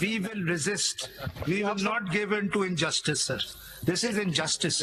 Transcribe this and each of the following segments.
We will resist. We will not give in to injustice, sir. This is injustice.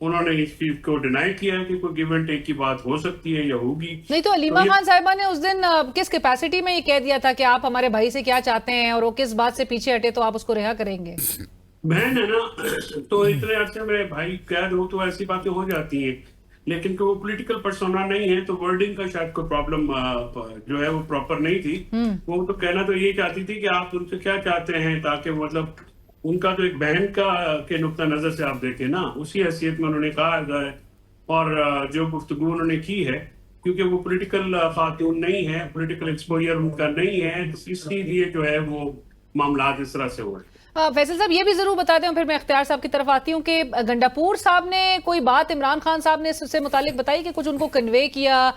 انہوں نے اس چیز کو deny کیا ہے کہ کوئی گیو اینڈ ٹیک کی بات ہو سکتی ہے یا ہوگی. نہیں تو علیمہ خان صاحبہ نے اس دن کس کیپیسٹی میں یہ کہہ دیا تھا کہ آپ ہمارے بھائی سے کیا چاہتے ہیں اور وہ کس بات سے پیچھے ہٹے تو آپ اس کو رہا کریں گے؟ بہن ہے نا, تو اتنے عرصے میں بھائی قید ہو تو ایسی باتیں ہو جاتی ہیں, لیکن کہ وہ پولیٹیکل پرسونا نہیں ہے تو ورڈنگ کا شاید کوئی پرابلم جو ہے وہ پراپر نہیں تھی. وہ تو کہنا تو یہ چاہتی تھی کہ آپ ان سے کیا چاہتے ہیں, تاکہ مطلب ان کا تو ایک بہن کا کے نقطہ نظر سے آپ دیکھیں نا, اسی حیثیت میں انہوں نے کہا ہے. اور جو گفتگو انہوں نے کی ہے, کیونکہ وہ پولیٹیکل خاتون نہیں ہے, پولیٹیکل ایکسپوجر ان کا نہیں ہے, تو اس لیے جو ہے وہ معاملات اس طرح سے ہو رہے ہیں. فیصل صاحب یہ بھی ضرور بتا دیں, پھر میں اختیار صاحب کی طرف آتی ہوں, کہ گنڈاپور صاحب نے کوئی بات عمران خان صاحب نے اس سے متعلق بتائی کہ کچھ ان کو کنوے کیا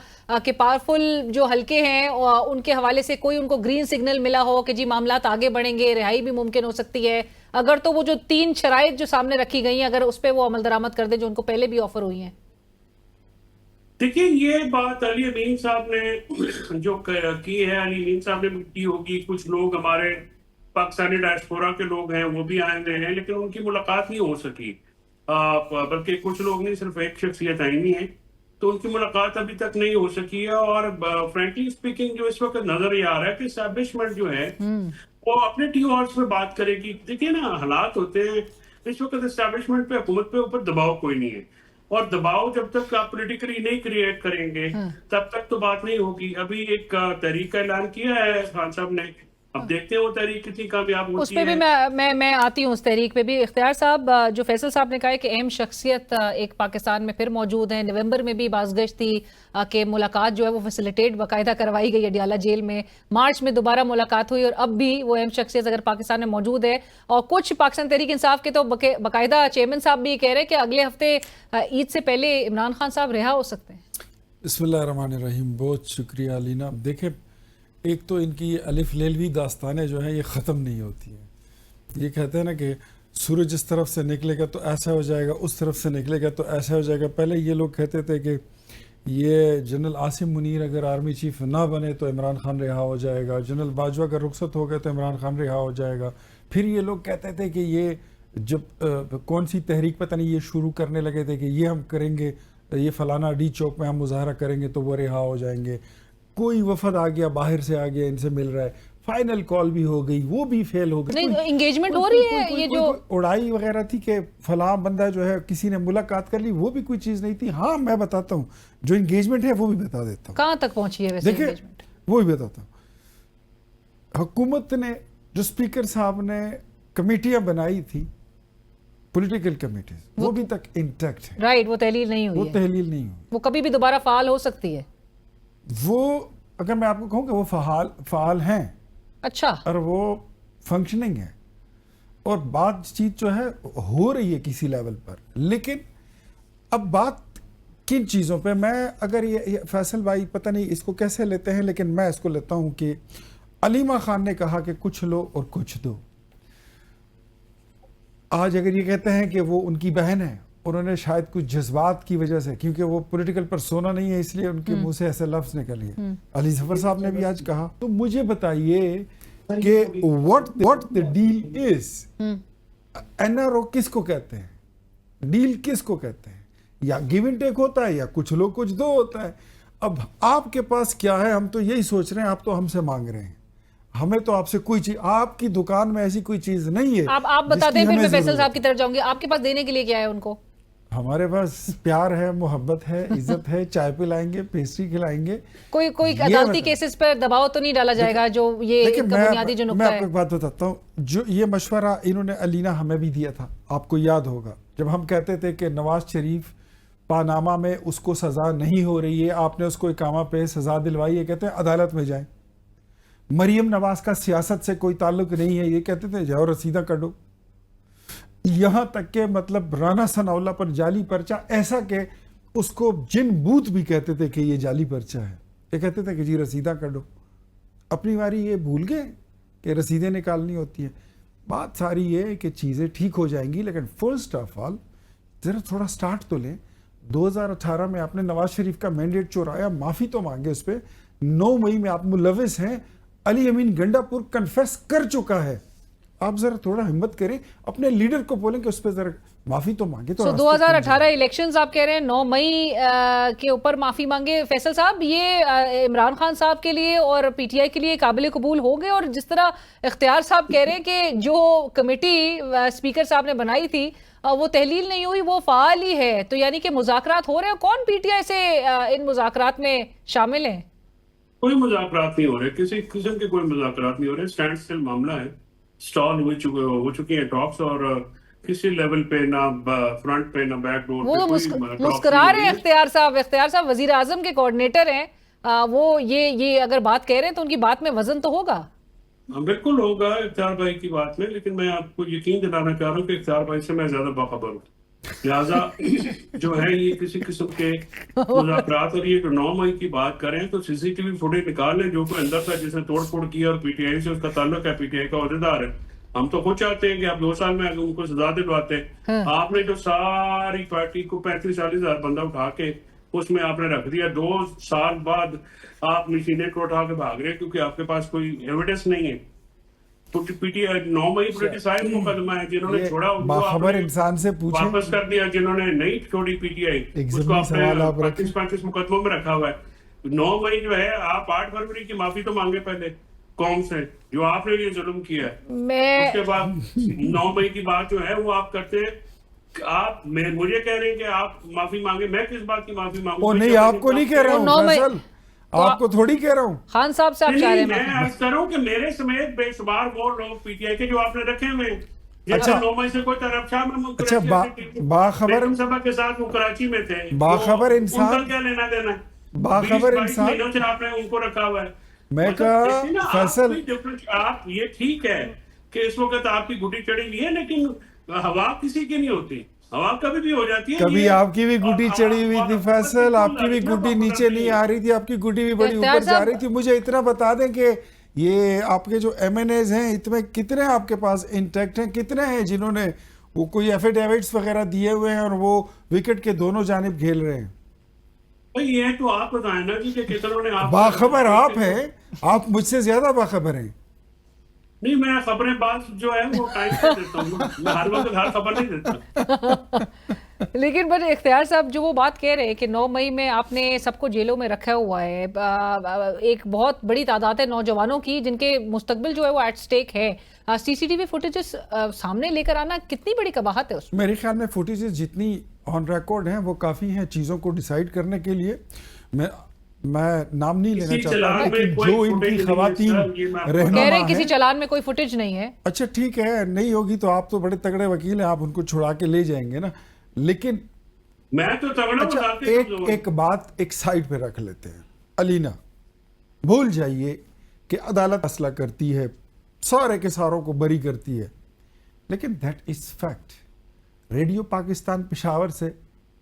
کہ پاورفل جو حلقے ہیں ان کے حوالے سے کوئی ان کو گرین سگنل ملا ہو کہ جی معاملات آگے بڑھیں گے, رہائی بھی ممکن ہو سکتی ہے, اگر تو وہ جو 3 شرائط جو سامنے رکھی گئی ہیں اگر اس پہ وہ عمل درآمد کر دیں جو ان کو پہلے بھی آفر ہوئی ہیں؟ دیکھیں یہ بات علی امین صاحب نے جو کی ہے, علی امین صاحب نے کی ہوگی, کچھ لوگ ہمارے پاکستانی ڈائسپورا کے لوگ ہیں وہ بھی آئے ہوئے ہیں, لیکن ان کی ملاقات نہیں ہو سکی, بلکہ کچھ لوگ نہیں, صرف ایک شخصیت آئی نہیں ہے, تو ان کی ملاقات ابھی تک نہیں ہو سکی ہے. اور فرینکلی اسپیکنگ جو اس وقت نظر یہ آ رہا ہے کہ اسٹیبلشمنٹ جو ہے وہ اپنے ٹی ہارس پہ بات کرے گی. دیکھیے نا حالات ہوتے ہیں اس وقت اسٹیبلشمنٹ پہ, حکومت پہ اوپر دباؤ کوئی نہیں ہے, اور دباؤ جب تک آپ پولیٹیکلی نہیں کریٹ کریں گے تب تک تو بات نہیں ہوگی. ابھی ایک تحریک کا اعلان کیا ہے خان صاحب نے, اب دیکھتے ہیں وہ تحریک کتنی کامیاب ہوتی ہے. اس پہ بھی میں آتی ہوں, اس تحریک پہ بھی. اختیار صاحب, جو فیصل صاحب نے کہا ہے کہ اہم شخصیت ایک پاکستان میں پھر موجود ہیں, نومبر میں بھی بازگشت تھی کہ ملاقات جو ہے وہ فیسیلیٹیٹ باقاعدہ کروائی گئی اڈیالہ جیل میں, مارچ میں دوبارہ ملاقات ہوئی, اور اب بھی وہ اہم شخصیت اگر پاکستان میں موجود ہے. اور کچھ پاکستان تحریک انصاف کے تو باقاعدہ چیئرمین صاحب بھی کہہ رہے ہیں کہ اگلے ہفتے عید سے پہلے عمران خان صاحب رہا ہو سکتے ہیں. بسم اللہ الرحمن الرحیم. بہت شکریہ علینا. دیکھیں, ایک تو ان کی الف لیلوی داستانیں جو ہیں یہ ختم نہیں ہوتی ہیں. یہ کہتے ہیں نا کہ سورج اس طرف سے نکلے گا تو ایسا ہو جائے گا, اس طرف سے نکلے گا تو ایسا ہو جائے گا. پہلے یہ لوگ کہتے تھے کہ یہ جنرل عاصم منیر اگر آرمی چیف نہ بنے تو عمران خان رہا ہو جائے گا, جنرل باجوہ اگر رخصت ہو گئے تو عمران خان رہا ہو جائے گا. پھر یہ لوگ کہتے تھے کہ یہ جب کون سی تحریک پتہ نہیں یہ شروع کرنے لگے تھے کہ یہ ہم کریں گے, یہ فلانا ڈی چوک میں ہم مظاہرہ کریں گے تو وہ رہا ہو جائیں گے. کوئی وفد آ گیا, باہر سے آ گیا, ان سے مل رہا ہے, فائنل کال بھی ہو گئی, وہ بھی فیل ہو گئی. انگیجمنٹ ہو رہی ہے, یہ جو اڑائی وغیرہ تھی کہ فلاں بندہ جو ہے کسی نے ملاقات کر لی, وہ بھی کوئی چیز نہیں تھی. ہاں میں بتاتا ہوں, جو انگیجمنٹ ہے وہ بھی بتا دیتا ہوں. کہاں تک پہنچی ہے ویسے انگیجمنٹ؟ وہ بھی بتاتا ہوں. حکومت نے جو اسپیکر صاحب نے کمیٹیاں بنائی تھی, پولیٹیکل کمیٹیز, وہ بھی تک انٹیکٹ ہے. رائٹ, وہ تحلیل نہیں ہوئی, وہ تحلیل نہیں ہوئی, وہ کبھی بھی دوبارہ فعال ہو سکتی ہے. وہ اگر میں آپ کو کہوں کہ وہ فعال ہیں, اچھا, اور وہ فنکشننگ ہے, اور بات چیت جو ہے ہو رہی ہے کسی لیول پر. لیکن اب بات کن چیزوں پہ, میں اگر یہ فیصل بھائی پتہ نہیں اس کو کیسے لیتے ہیں, لیکن میں اس کو لیتا ہوں کہ علیمہ خان نے کہا کہ کچھ لو اور کچھ دو. آج اگر یہ کہتے ہیں کہ وہ ان کی بہن ہے, انہوں نے شاید کچھ جذبات کی وجہ سے, کیونکہ وہ پولیٹیکل پرسونا نہیں ہے اس لیے ان کے منہ سے ایسے لفظ نکل گئے. علی ظفر صاحب نے بھی آج کہا. تو مجھے بتائیے کہ what the deal is. NRO کس کو کہتے ہیں, ڈیل کس کو کہتے ہیں, یا گیو اینڈ ٹیک ہوتا ہے یا کچھ لو کچھ دو ہوتا ہے. اب آپ کے پاس کیا ہے, ہم تو یہی سوچ رہے ہیں, آپ تو ہم سے مانگ رہے ہیں, ہمیں تو آپ سے کوئی چیز, آپ کی دکان میں ایسی کوئی چیز نہیں ہے. آپ بتا دیں, پھر میں فیصل صاحب کی طرف جاؤں گی. آپ کے پاس دینے کے لیے کیا ہے ان کو؟ ہمارے پاس پیار ہے, محبت ہے, عزت ہے, چائے پلائیں گے, پیسٹری کھلائیں گے. کوئی عدالتی کیسز پر دباؤ تو نہیں ڈالا جائے گا؟ جو یہ بنیادی جو نقطہ ہے, میں آپ کو ایک بات بتاتا ہوں. جو یہ مشورہ انہوں نے علینا ہمیں بھی دیا تھا, آپ کو یاد ہوگا, جب ہم کہتے تھے کہ نواز شریف پاناما میں اس کو سزا نہیں ہو رہی ہے, آپ نے اس کو اقامہ پہ سزا دلوائی ہے, کہتے ہیں عدالت میں جائیں. مریم نواز کا سیاست سے کوئی تعلق نہیں ہے, یہ کہتے تھے جاؤ رسیدہ کٹو. یہاں تک کہ مطلب رانا ثناءاللہ پر جعلی پرچہ, ایسا کہ اس کو جن بوت بھی کہتے تھے کہ یہ جعلی پرچہ ہے, یہ کہتے تھے کہ جی رسیدہ کٹو. اپنی باری یہ بھول گئے کہ رسیدیں نکالنی ہوتی ہیں. بات ساری یہ ہے کہ چیزیں ٹھیک ہو جائیں گی, لیکن فرسٹ آف آل ذرا تھوڑا سٹارٹ تو لیں. 2018 میں آپ نے نواز شریف کا مینڈیٹ چورایا, معافی تو مانگے اس پہ. 9 مئی میں آپ ملوث ہیں, علی امین گنڈاپور کنفیس کر چکا ہے آپ ذرا تھوڑا ہمت کریں, اپنے لیڈر کو بولیں کہ اس پہ ذرا معافی تو مانگے. تو 2018 الیکشنز آپ کہہ رہے ہیں 9 مئی کے اوپر معافی مانگے. فیصل صاحب, یہ عمران خان صاحب کے لیے اور پی ٹی آئی کے لیے قابل قبول ہو گئے؟ اور جس طرح اختیار صاحب کہہ رہے ہیں کہ جو کمیٹی اسپیکر صاحب نے بنائی تھی وہ تحلیل نہیں ہوئی, وہ فعال ہی ہے, تو یعنی کہ مذاکرات ہو رہے ہیں. کون پی ٹی آئی سے ان مذاکرات میں شامل ہیں؟ کوئی مذاکرات نہیں ہو رہے, کسی قسم کے کوئی مذاکرات نہیں ہو رہے. سٹینڈ سٹل معاملہ ہے, سٹال ہو چکی ہیں ٹاکس, اور کسی لیول پہ نہ فرنٹ پہ نہ بیک ڈور پہ کوئی مسکرا رہے ہیں اختیار صاحب وزیر اعظم کے کوارڈینیٹر ہیں, وہ یہ اگر بات کہہ رہے ہیں تو ان کی بات میں وزن تو ہوگا. بالکل ہوگا اختیار بھائی کی بات میں, لیکن میں آپ کو یقین دلانا چاہ رہا ہوں کہ اختیار بھائی سے میں زیادہ باخبر ہوں. لہٰذا جو ہے یہ کسی قسم کے مذاکرات, اور یہ جو 9 مئی کی بات کریں تو سی سی ٹی وی فوٹیج نکال لیں جو کوئی اندر تھا جس نے توڑ پھوڑ کیا اور پی ٹی آئی سے اس کا تعلق ہے, پی ٹی آئی کا عہدیدار ہے. ہم تو خود چاہتے ہیں کہ آپ 2 سال میں ان کو سزا دلواتے. آپ نے جو ساری پارٹی کو 35-40 ہزار بندہ اٹھا کے اس میں آپ نے رکھ دیا, 2 سال بعد آپ مشینیں کو اٹھا کے بھاگ رہے کیونکہ آپ کے پاس کوئی ایویڈنس نہیں ہے. P T I 9 May politicise مقدمہ ہے, جنہوں نے چھوڑا باخبر انسان سے پوچھیں, واپس کر دیا. جنہوں نے نہیں چھوڑی پی ٹی آئی اس کو آپ نے 35 مقدموں میں رکھا ہوا ہے. 9 مئی جو ہے, آپ 8 فروری کی معافی تو مانگے پہلے قوم سے جو آپ نے یہ ظلم کیا ہے. اس کے بعد 9 مئی کی بات جو ہے وہ آپ کرتے ہیں. آپ مجھے کہہ رہے ہیں کہ آپ معافی مانگے, میں کس بات کی معافی مانگوں؟ نہیں, آپ کو نہیں کہہ رہا ہوں فیصل, آپ کو تھوڑی کہہ رہا ہوں. خان صاحب سے آپ چاہ رہے ہیں میں عرض کر رہا ہوں کہ میرے سمیت بے شمار وہ لوگ پی ٹی آئی کے جو آپ نے رکھے ہوئے ہیں, جیسے 9 مئی سے کوئی طرف شاہ میں باخبر سبھا کے ساتھ وہ کراچی میں تھے, باخبر انسان, ان کا کیا لینا دینا ہے؟ باخبر انسان مہینوں سے آپ نے ان کو رکھا ہوا ہے. میں کہا فیصل, آپ یہ ٹھیک ہے کہ اس وقت آپ کی گھٹی چڑھی ہوئی ہے, لیکن ہوا کسی کی نہیں ہوتی, ہوا کبھی بھی ہو جاتی ہے. کبھی آپ کی بھی گھٹی چڑھی ہوئی تھی فیصل, آپ کی بھی گھٹی نیچے نہیں آ رہی تھی, آپ کی گھٹی بھی بڑی اوپر جا رہی تھی. مجھے اتنا بتا دیں کہ یہ آپ کے جو ایم این ایز ہیں اتنے کتنے آپ کے پاس انٹیکٹ ہیں, کتنے ہیں جنہوں نے وہ کوئی ایفیڈیوٹس وغیرہ دیے ہوئے ہیں اور وہ وکٹ کے دونوں جانب کھیل رہے ہیں؟ یہ تو آپ بتائیں نا کہ کتنوں نے. باخبر آپ ہیں, آپ مجھ سے زیادہ باخبر ہیں. نہیں, میں خبریں بات جو ہے وہ ٹائم پہ دیتا ہوں, میں ہر وقت ہر خبر نہیں دیتا. لیکن بٹ اختیار صاحب جو وہ بات کہہ رہے ہیں کہ 9 مئی میں آپ نے سب کو جیلوں میں رکھا ہوا ہے, ایک بہت بڑی تعداد ہے نوجوانوں کی جن کے مستقبل جو ہے وہ ایٹ سٹیک ہے. سی سی ٹی وی فوٹیجز سامنے لے کر آنا کتنی بڑی قباحت ہے اس میں؟ میرے خیال میں فوٹیجز جتنی آن ریکارڈ ہیں وہ کافی ہیں چیزوں کو ڈیسائیڈ کرنے کے لیے. میں نام نہیں لینا چاہتا لیکن جو ان کی خواتین رہنما کہہ رہے ہیں کسی چلان میں کوئی فوٹیج نہیں ہے. اچھا ٹھیک ہے, نہیں ہوگی تو آپ تو بڑے تگڑے وکیل ہیں, آپ ان کو چھڑا کے لے جائیں گے نا. لیکن میں تو تگڑا ایک بات ایک سائڈ پہ رکھ لیتے ہیں. علینا, بھول جائیے کہ عدالت فیصلہ کرتی ہے, سارے کے ساروں کو بری کرتی ہے, لیکن that is fact. Radio Pakistan Peshawar سے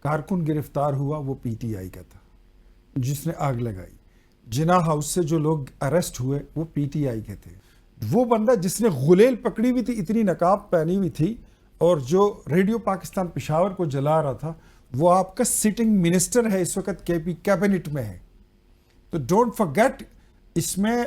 کارکن گرفتار ہوا, وہ پی ٹی آئی کا تھا جس نے آگ لگائی. جناح ہاؤس سے جو لوگ اریسٹ ہوئے وہ پی ٹی آئی کے تھے. وہ بندہ جس نے غلیل پکڑی ہوئی تھی, اتنی نقاب پہنی ہوئی تھی, اور جو ریڈیو پاکستان پشاور کو جلا رہا تھا, وہ آپ کا سٹنگ منسٹر ہے اس وقت, کے پی کیبنٹ میں ہے. تو ڈونٹ فرگیٹ, اس میں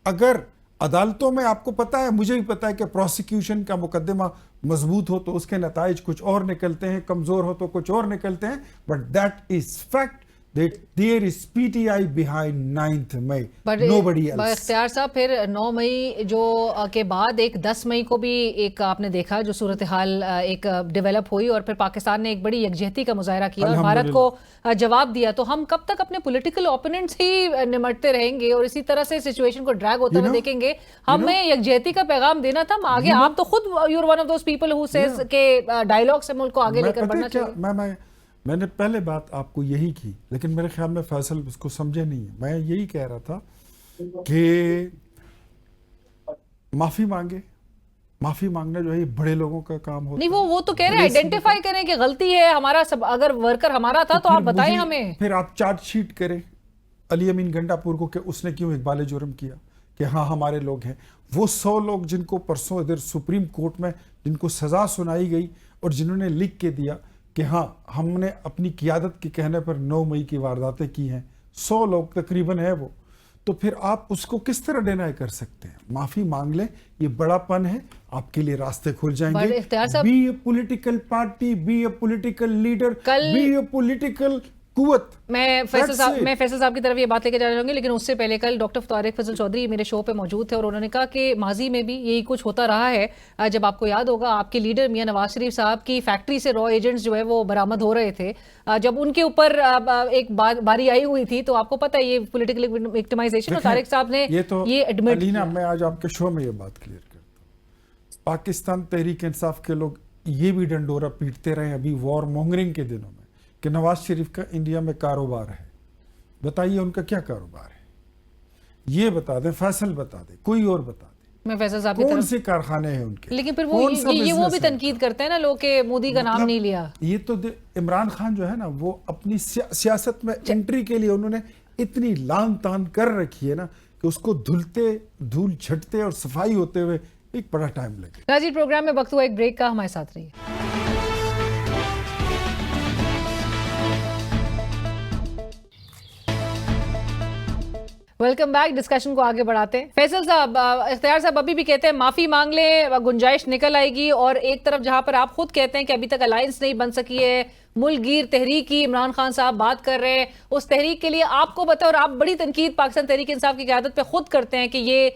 اگر عدالتوں میں آپ کو پتا ہے, مجھے بھی پتا ہے کہ پروسیکیوشن کا مقدمہ مضبوط ہو تو اس کے نتائج کچھ اور نکلتے ہیں, کمزور ہو تو کچھ اور نکلتے ہیں, but that is fact that there is PTI behind 9th May, nobody else. اختیار صاحب پھر 9 مئی جو کے بعد ایک 10 مئی کو بھی ایک آپ نے دیکھا جو صورتحال ایک ڈیولپ ہوئی, اور پھر پاکستان نے ایک بڑی یکجہتی کا مظاہرہ کیا اور بھارت کو جواب دیا. تو ہم کب تک اپنے پولیٹیکل اوپوننٹس ہی نمٹتے رہیں گے اور اسی طرح سے سچویشن کو ڈریگ ہوتا ہوئے دیکھیں گے؟ ہمیں یکجہتی کا پیغام دینا تھا آگے. آپ تو خود you are one of those people who says کہ ڈائیلاگ سے ملک کو آگے لے کر بڑھنا چاہیے. میں نے پہلے بات آپ کو یہی کی, لیکن میرے خیال میں فیصل اس کو سمجھے نہیں ہے. میں یہی کہہ رہا تھا کہ معافی مانگے, معافی مانگنا جو ہے یہ بڑے لوگوں کا کام ہوتا ہے. نہیں, وہ تو کہہ رہے ہیں آئیڈینٹیفائی کریں کہ غلطی ہے ہمارا, سب اگر ورکر ہمارا تھا تو آپ بتائیں ہمیں. پھر آپ چارج شیٹ کریں علی امین گنڈا پور کو کہ اس نے کیوں اقبال جرم کیا, کہ ہاں ہمارے لوگ ہیں. وہ 100 لوگ جن کو پرسوں ادھر سپریم کورٹ میں جن کو سزا سنائی گئی اور جنہوں نے لکھ کے دیا کہ ہاں ہم نے اپنی قیادت کے کہنے پر 9 مئی کی وارداتیں کی ہیں, 100 لوگ تقریباً ہے وہ. تو پھر آپ اس کو کس طرح ڈینائی کر سکتے ہیں؟ معافی مانگ لیں, یہ بڑا پن ہے, آپ کے لیے راستے کھل جائیں گے. اختیار صاحب, be a political party, be a political leader, be a political قوت. میں فیصل صاحب کی طرف یہ بات لے کے جانا چاہوں گی, لیکن اس سے پہلے کل ڈاکٹر طارق فضل چودھری میرے شو پہ موجود تھے اور انہوں نے کہا کہ ماضی میں بھی یہی کچھ ہوتا رہا ہے. جب آپ کو یاد ہوگا آپ کے لیڈر میاں نواز شریف صاحب کی فیکٹری سے را ایجنٹس جو ہے وہ برآمد ہو رہے تھے, جب ان کے اوپر ایک باری آئی ہوئی تھی تو آپ کو پتہ ہے یہ پولیٹیکل وکٹمائزیشن, اور طارق صاحب نے یہ ایڈمٹ کیا. میں آج آپ کے شو میں یہ بات کلیئر کرتا ہوں, پاکستان تحریک انصاف کے لوگ یہ بھی ڈنڈورا پیٹتے رہے ابھی وار مونگرنگ کے دنوں میں کہ نواز شریف کا انڈیا میں کاروبار ہے. بتائیے ان کا کیا کاروبار ہے, یہ بتا دیں, فیصل بتا دیں, کوئی اور بتا دیں. میں فیصل صاحب کون سے کارخانے ہیں ان کے, لیکن پھر وہ بھی تنقید کرتے ہیں نا لوگ کہ مودی کا نام نہیں لیا. یہ تو عمران خان جو ہے نا وہ اپنی سیاست میں انٹری کے لیے انہوں نے اتنی لان تان کر رکھی ہے نا کہ اس کو دھول چھٹتے اور صفائی ہوتے ہوئے ایک بڑا ٹائم لگے. ناظرین پروگرام میں وقت ہوا ایک بریک کا, ہمارے ساتھ رہیے. Welcome back. ڈسکشن کو آگے بڑھاتے ہیں. فیصل صاحب, اختیار صاحب ابھی بھی کہتے ہیں معافی مانگ لیں, گنجائش نکل آئے گی, اور ایک طرف جہاں پر آپ خود کہتے ہیں کہ ابھی تک الائنس نہیں بن سکی ہے, ملک گیر تحریک کی عمران خان صاحب بات کر رہے ہیں, اس تحریک کے لیے آپ کو بتاؤ, اور آپ بڑی تنقید پاکستان تحریک انصاف کی قیادت پہ خود کرتے ہیں کہ یہ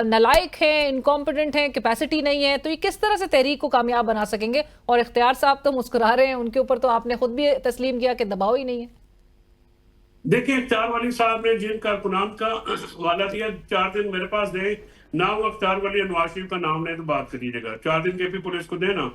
نالائق ہیں, انکمپیٹنٹ ہیں, کیپیسٹی نہیں ہے, تو یہ کس طرح سے تحریک کو کامیاب بنا سکیں گے؟ اور اختیار صاحب تو مسکرا رہے ہیں, ان کے اوپر تو آپ نے خود بھی تسلیم کیا کہ دباؤ ہی نہیں ہے. دیکھیں, اختیار ولی صاحب نے جن کارکنان کا حوالہ دیا, 4 دن میرے پاس دیں نہ, وہ اختیار ولی نواز شریف کا نام لیں تو بات کریجیے گا. 4 دن کے بھی پولیس کو دینا.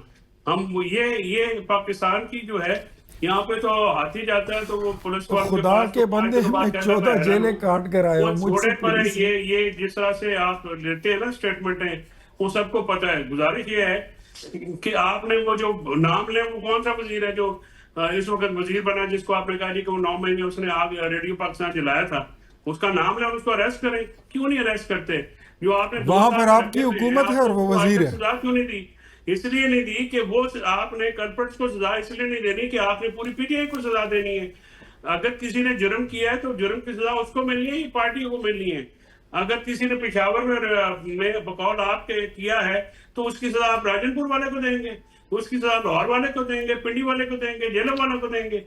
ہم یہ پاکستان کی جو ہے یہاں پہ تو ہاتھی جاتا ہے تو وہ پولیس کو خدا کے بندے ہمیں 14 جیلیں کاٹ کر آئے. چھوڑے پر یہ جس طرح سے آپ لیتے ہیں نا اسٹیٹمنٹیں, وہ سب کو پتہ ہے. گزارش یہ ہے کہ آپ نے وہ جو نام لیں, وہ کون سا وزیر ہے جو اس وقت وزیر بنا جس کو آپ نے کہا جی کہ وہ 9 مہینے اس نے آگ ریڈیو پاکستان جلایا تھا, اس کا نام لیں اور اس کو اریسٹ کریں. کیوں نہیں اریسٹ کرتے؟ جو آپ نے وہاں پر آپ کی حکومت ہے اور وہ وزیر ہے. سزا کیوں نہیں دی؟ اس لیے نہیں دی کہ وہ آپ نے کلپرٹس کو سزا اس لیے نہیں دینی کہ آپ نے پوری پی ٹی آئی کو سزا دینی ہے. اگر کسی نے جرم کیا ہے تو جرم کی سزا اس کو ملنی ہے, پارٹی کو ملنی ہے. اگر کسی نے پشاور میں بقول آپ کے کیا ہے تو اس کی سزا آپ راجن پور والے کو دیں گے, اس کی سزا لاہور والے کو دیں گے, پنڈی والے کو دیں گے, جیلوں والے کو دیں گے.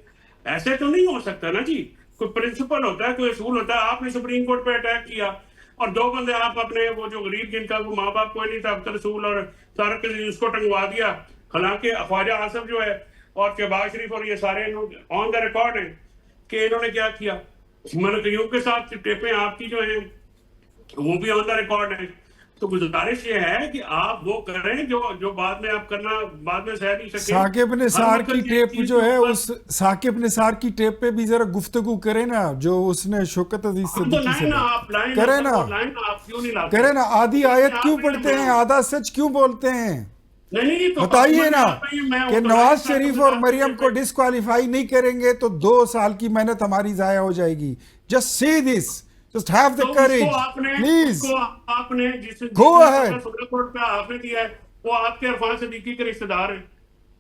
ایسے تو نہیں ہو سکتا نا جی. کوئی پرنسپل ہوتا ہے, کوئی اصول ہوتا ہے. آپ نے سپریم کورٹ پہ اٹیک کیا اور 2 بندے آپ اپنے وہ جو غریب جن کا وہ ماں باپ کوئی نہیں تھا, اختر رسول اور طارق عزیز, اس کو ٹنگوا دیا. حالانکہ خواجہ آصف جو ہے اور شہباز شریف اور یہ سارے آن دا ریکارڈ ہیں کہ انہوں نے کیا کیا. ملکیوں کے ساتھ ٹیپیں آپ کی جو ہیں وہ بھی آن دا ریکارڈ ہیں. تو گزارش یہ ہے کہ آپ وہ کریں جو بعد میں آپ کرنا بعد میں سہ نہیں سکیں. ثاقب نثار کی ٹیپ جو ہے, اس ثاقب نثار کی ٹیپ پہ بھی ذرا گفتگو کریں نا, جو اس نے شوکت عزیز صدیقی سے کریں نا, کریں نا. آدھی آیت کیوں پڑھتے ہیں, آدھا سچ کیوں بولتے ہیں؟ بتائیے نا کہ نواز شریف اور مریم کو ڈسکوالیفائی نہیں کریں گے تو 2 سال کی محنت ہماری ضائع ہو جائے گی. Just see this, just have the courage, please go ahead. آپ نے دیا ہے, وہ آپ کے عرفان صدیقی کے رشتہ دار ہیں.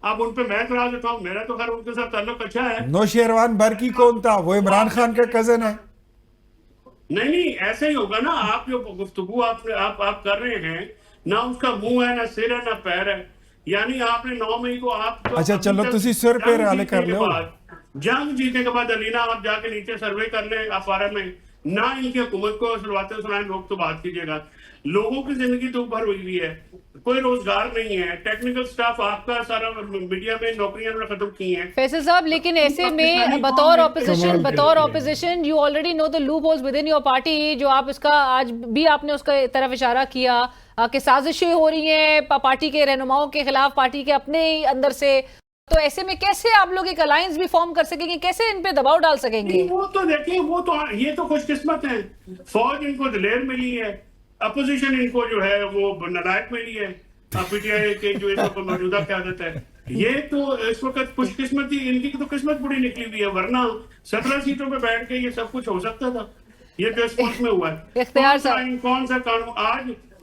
آپ ان پہ میں اعتراض دیتا ہوں, میرا تو خیر ان کے ساتھ تعلق اچھا ہے. نوشیروان برقی کون تھا؟ وہ عمران خان کا کزن ہے. نہیں ایسے ہی ہوگا نا. آپ جو گفتگو آپ کر رہے ہیں, نہ اس کا منہ ہے, نہ سر ہے, نہ پیر ہے. یعنی آپ نے 9 مئی کو آپ اچھا چلو تسی سر پہ رالے کر لو. جنگ جیتنے کے بعد علینا آپ جا کے نیچے سروے کر لیں افارہ میں, نہ ان کی حکومت کو سلواتے سنائیں لوگ تو بات کیجیے گا. لوگوں کی زندگی تو اوپر ہوئی ہوئی ہے, کوئی روزگار نہیں ہے. ٹیکنیکل سٹاف آپ کا سارا میڈیا میں نوکریاں نے ختم کی ہیں. فیصل صاحب لیکن ایسے میں بطور opposition you already know the loopholes within your party, جو آپ اس کا آج بھی آپ نے اس کا طرف اشارہ کیا کہ سازشیں ہو رہی ہیں پارٹی کے رہنماؤں کے خلاف, پارٹی کے اپنے اندر سے. تو ایسے میں کیسے آپ لوگ ایک الائنس بھی فارم کر سکیں گے, کیسے ان پہ دباؤ ڈال سکیں گے؟ وہ تو دیکھیں, وہ تو یہ تو خوش قسمت ہیں. فوج ان کو دلیر ملی ہے, اپوزیشن ان کو جو ہے وہ نالائق ملی ہے, پی ٹی آئی کے جو ان کو موجودہ قیادت ہے. یہ تو اس وقت خوش قسمتی, ان کی تو قسمت بڑی نکلی ہوئی ہے, ورنہ 17 سیٹوں پہ بیٹھ کے یہ سب کچھ ہو سکتا تھا. یہ تو اس ملک میں ہوا ہے. اختیار صاحب کون سا قانون آج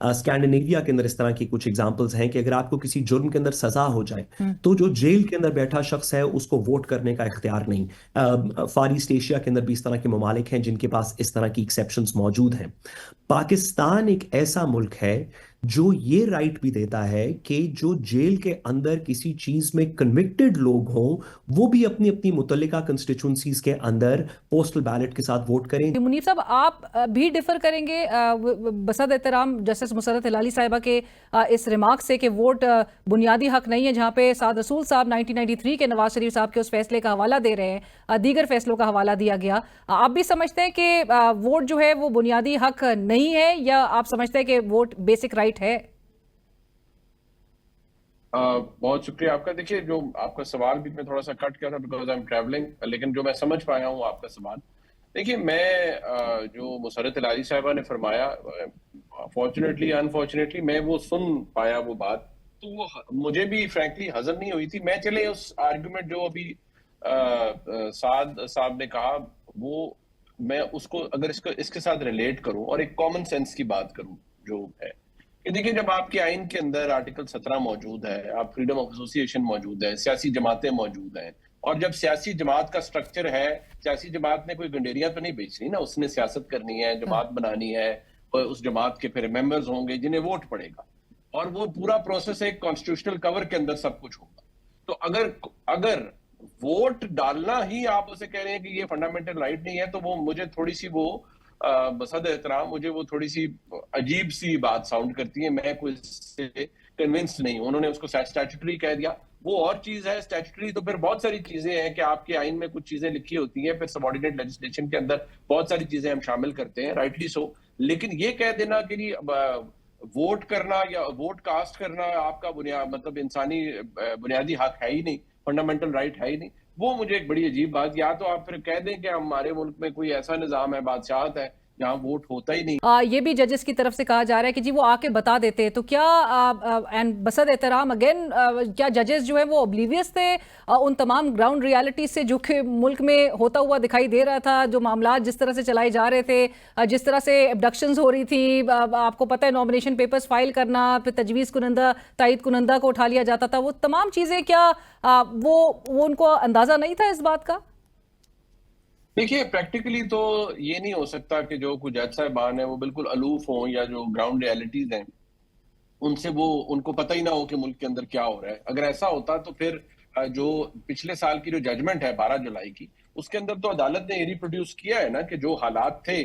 اسکینڈینیویا کے اندر اس طرح کی کچھ ایگزامپلز ہیں کہ اگر آپ کو کسی جرم کے اندر سزا ہو جائے تو جو جیل کے اندر بیٹھا شخص ہے اس کو ووٹ کرنے کا اختیار نہیں. فار ایسٹ ایشیا کے اندر بھی اس طرح کے ممالک ہیں جن کے پاس اس طرح کی ایکسیپشنز موجود ہیں. پاکستان ایک ایسا ملک ہے جو یہ رائٹ بھی دیتا ہے کہ جو جیل کے اندر کسی چیز میں کنوکٹڈ لوگ ہوں وہ بھی اپنی اپنی متعلقہ کنسٹیٹوئنسیز کے اندر پوسٹل بیلٹ کے ساتھ ووٹ کریں. منیب صاحب آپ بھی ڈیفر کریں گے بصد احترام جسٹس مسرت ہلالی صاحبہ کے اس ریمارک سے کہ ووٹ بنیادی حق نہیں ہے، جہاں پہ سعد رسول صاحب 1993 کے نواز شریف صاحب کے اس فیصلے کا حوالہ دے رہے ہیں، دیگر فیصلوں کا حوالہ دیا گیا. آپ بھی سمجھتے ہیں کہ ووٹ جو ہے وہ بنیادی حق نہیں ہے، یا آپ سمجھتے ہیں کہ ووٹ بیسک رائٹ ہے؟ بہت شکریہ آپ کا. دیکھیے جو آپ کا سوال بھی میں تھوڑا سا کٹ کیا تھا بیکاز آئی ایم ٹریولنگ، لیکن جو میں سمجھ پایا ہوں آپ کا سوال، دیکھیے میں جو مسرت ہلالی صاحبہ نے فرمایا فارچونیٹلی انفارچونیٹلی میں وہ سن پایا وہ بات، تو وہ مجھے بھی فرینکلی ہضم نہیں ہوئی تھی. میں چلے اس آرگومنٹ جو ابھی سعد صاحب نے کہا وہ میں اس کو اگر اس کے ساتھ ریلیٹ کروں اور ایک کامن سینس کی بات کروں جو ہے کہ دیکھیں جب آپ کے آئین کے اندر آرٹیکل 17 موجود ہے، آپ فریڈم آف ایسوسی ایشن موجود ہے، سیاسی جماعتیں موجود ہیں، اور جب سیاسی جماعت کا سٹرکچر ہے، سیاسی جماعت نے کوئی گنڈیریاں تو نہیں بیچنی نا، اس نے سیاست کرنی ہے، جماعت بنانی ہے، اور اس جماعت کے پھر ممبرز ہوں گے جنہیں ووٹ پڑے گا، اور وہ پورا پروسیس ایک کانسٹیٹیوشنل کور کے اندر سب کچھ ہوگا. تو اگر ووٹ ڈالنا ہی آپ اسے کہہ رہے ہیں کہ یہ فنڈامنٹل رائٹ نہیں ہے، تو وہ مجھے تھوڑی سی وہ بصد احترام مجھے وہ تھوڑی سی عجیب سی بات ساؤنڈ کرتی ہے. میں کوئی سے کنونسڈ نہیں ہوں. انہوں نے اس کو اسٹیچوٹری کہہ دیا، وہ اور چیز ہے. اسٹیچوٹری تو پھر بہت ساری چیزیں ہیں کہ آپ کے آئین میں کچھ چیزیں لکھی ہوتی ہیں، پھر سبارڈینیٹ لیجسلیشن کے اندر بہت ساری چیزیں ہم شامل کرتے ہیں، رائٹلی سو. لیکن یہ کہہ دینا کہ ووٹ کرنا یا ووٹ کاسٹ کرنا آپ کا مطلب انسانی بنیادی حق ہے ہی نہیں، فنڈامنٹل رائٹ ہے ہی نہیں، وہ مجھے ایک بڑی عجیب بات. یا تو آپ پھر کہہ دیں کہ ہمارے ملک میں کوئی ایسا نظام ہے، بادشاہت ہے جہاں ووٹ ہوتا ہی نہیں. یہ بھی ججز کی طرف سے کہا جا رہا ہے کہ جی وہ آ کے بتا دیتے، تو کیا اینڈ بصد احترام اگین کیا ججز جو ہے وہ اوبلیویس تھے ان تمام گراؤنڈ ریالٹیز سے جو کہ ملک میں ہوتا ہوا دکھائی دے رہا تھا، جو معاملات جس طرح سے چلائے جا رہے تھے، جس طرح سے ابڈکشنز ہو رہی تھی، آپ کو پتہ ہے نامینیشن پیپرز فائل کرنا، پھر تجویز کنندہ تائید کنندہ کو اٹھا لیا جاتا تھا، وہ تمام چیزیں کیا وہ ان کو اندازہ نہیں تھا اس بات کا؟ دیکھیے پریکٹیکلی تو یہ نہیں ہو سکتا کہ جو کچھ جج صاحبان ہیں وہ بالکل الوف ہوں، یا جو گراؤنڈ ریالٹیز ہیں ان سے ان کو پتہ ہی نہ ہو کہ ملک کے اندر کیا ہو رہا ہے. اگر ایسا ہوتا تو پھر جو پچھلے سال کی جو ججمنٹ ہے 12 جولائی کی، اس کے اندر تو عدالت نے یہ ریپروڈیوس کیا ہے نا کہ جو حالات تھے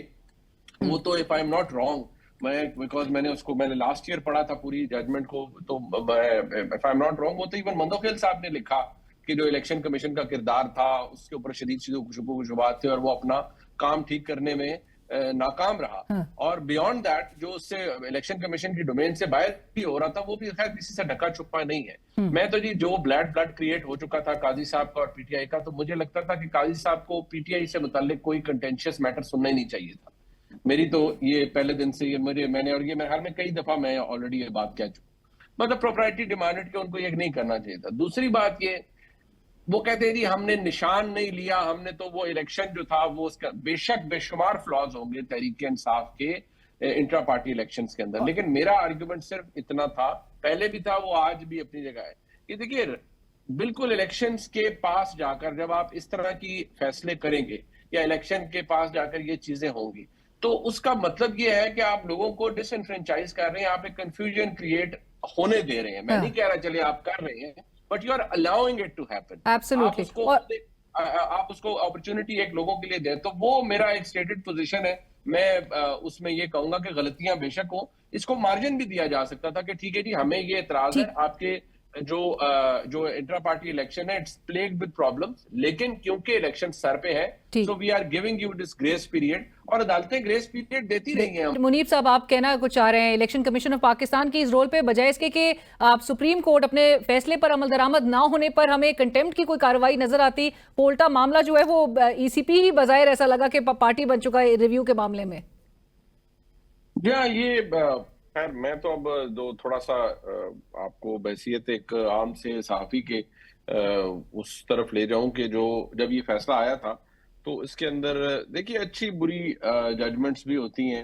وہ تو if I'm not wrong because میں نے لاسٹ ایئر پڑھا تھا پوری ججمنٹ کو، تو if I'm not wrong وہ تو ایون مندوخیل صاحب نے لکھا کہ جو الیکشن کمیشن کا کردار تھا اس کے اوپر شدید شکوک و شبہات تھے اور وہ اپنا کام ٹھیک کرنے میں ناکام رہا. اور بیونڈ دیٹ جو اس سے الیکشن کمیشن کی ڈومین سے باہر بھی ہو رہا تھا وہ بھی خیر کسی سے ڈھکا چھپا نہیں ہے. میں تو جی جو بلڈ کریٹ ہو چکا تھا قاضی صاحب کا اور پی ٹی آئی کا، تو مجھے لگتا تھا کہ قاضی صاحب کو پی ٹی آئی سے متعلق کوئی کنٹینشیس میٹر سننا ہی نہیں چاہیے تھا. میری تو یہ پہلے دن سے میں نے اور یہ میرے خیال میں کئی دفعہ میں آلریڈی یہ بات کہہ چکا، مطلب پروپرائٹی ڈیمانڈ کے ان کو یہ نہیں کرنا چاہیے تھا. دوسری بات یہ وہ کہتے ہیں جی ہم نے نشان نہیں لیا، ہم نے تو وہ الیکشن جو تھا وہ اس کا بے شک بے شمار فلاز ہوں گے تحریک انصاف کے انٹرا پارٹی الیکشنز کے اندر، لیکن میرا آرگیومنٹ صرف اتنا تھا، پہلے بھی تھا، وہ آج بھی اپنی جگہ ہے کہ دیکھیے بالکل الیکشنز کے پاس جا کر جب آپ اس طرح کی فیصلے کریں گے یا الیکشن کے پاس جا کر یہ چیزیں ہوں گی تو اس کا مطلب یہ ہے کہ آپ لوگوں کو ڈس انفرینچائز کر رہے ہیں، آپ ایک کنفیوژن کریٹ ہونے دے رہے ہیں. میں نہیں کہہ رہا چلے آپ کر رہے ہیں، but you are allowing it to happen. Absolutely. آپ اس کو اپرچونٹی ایک لوگوں کے لیے دیں، تو وہ میرا ایک اسٹیٹڈ پوزیشن ہے. میں اس میں یہ کہوں گا کہ غلطیاں بے شک ہوں، اس کو مارجن بھی دیا جا سکتا تھا کہ ٹھیک ہے جی ہمیں یہ اعتراض ہے آپ کے جو انٹرا پارٹی الیکشن ہے اٹس پلیگڈ ود پرابلمز، لیکن کیونکہ الیکشن سر پہ ہے so we are giving you this grace period, اور عدالتیں گریس پیریڈ دیتی رہی ہیں. منیب صاحب آپ کہنا کچھ چاہ رہے ہیں الیکشن کمیشن آف پاکستان کی اس رول پہ، بجائے اس کے کہ آپ سپریم کورٹ اپنے فیصلے پر عمل درآمد نہ ہونے پر ہمیں کنٹیمپٹ کی کوئی کارروائی نظر آتی، الٹا معاملہ جو ہے وہ ای سی پی ہی بظاہر ایسا لگا کہ پارٹی بن چکا ہے ریویو کے معاملے میں. جی ہاں، یہ خیر میں تو اب تھوڑا سا آپ کو بحیثیت ایک عام سے صحافی کے اس طرف لے جاؤں کہ جب یہ فیصلہ آیا تھا تو اس کے اندر دیکھیے اچھی بری ججمنٹس بھی ہوتی ہیں.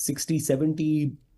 60-70,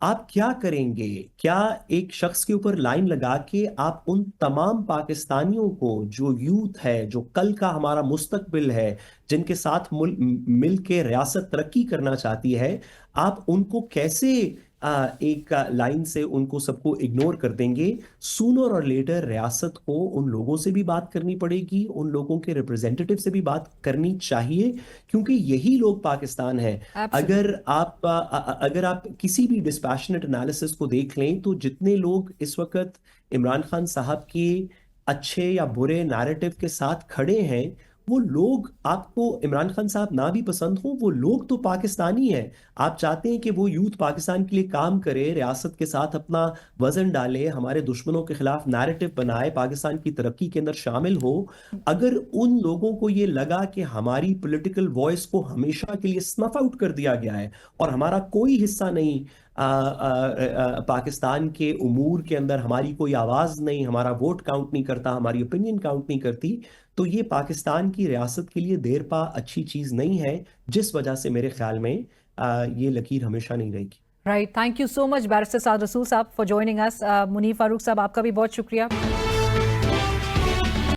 آپ کیا کریں گے؟ کیا ایک شخص کے اوپر لائن لگا کے آپ ان تمام پاکستانیوں کو جو یوتھ ہے، جو کل کا ہمارا مستقبل ہے، جن کے ساتھ مل کے ریاست ترقی کرنا چاہتی ہے، آپ ان کو کیسے ایک لائن سے ان کو سب کو اگنور کر دیں گے؟ سونر اور لیٹر ریاست کو ان لوگوں سے بھی بات کرنی پڑے گی، ان لوگوں کے ریپرزینٹیٹیو سے بھی بات کرنی چاہیے، کیونکہ یہی لوگ پاکستان ہے۔ اگر آپ کسی بھی ڈسپیشنٹ انالیسس کو دیکھ لیں تو جتنے لوگ اس وقت عمران خان صاحب کے اچھے یا برے نیریٹو کے ساتھ کھڑے ہیں، وہ لوگ، آپ کو عمران خان صاحب نہ بھی پسند ہوں، وہ لوگ تو پاکستانی ہیں۔ آپ چاہتے ہیں کہ وہ یوتھ پاکستان کے لیے کام کرے، ریاست کے ساتھ اپنا وزن ڈالے، ہمارے دشمنوں کے خلاف نیریٹو بنائے، پاکستان کی ترقی کے اندر شامل ہو۔ اگر ان لوگوں کو یہ لگا کہ ہماری پولیٹیکل وائس کو ہمیشہ کے لیے سنف آؤٹ کر دیا گیا ہے اور ہمارا کوئی حصہ نہیں پاکستان کے امور کے اندر، ہماری کوئی آواز نہیں، ہمارا ووٹ کاؤنٹ نہیں کرتا، ہماری اوپینین کاؤنٹ نہیں کرتی، تو یہ پاکستان کی ریاست کے لیے دیر پا اچھی چیز نہیں ہے، جس وجہ سے میرے خیال میں یہ لکیر ہمیشہ نہیں رہے گی۔ Right, thank you so much barrister Saad Rasool صاحب فار جوائننگ اس۔ منیر فاروق صاحب، آپ کا بھی بہت شکریہ۔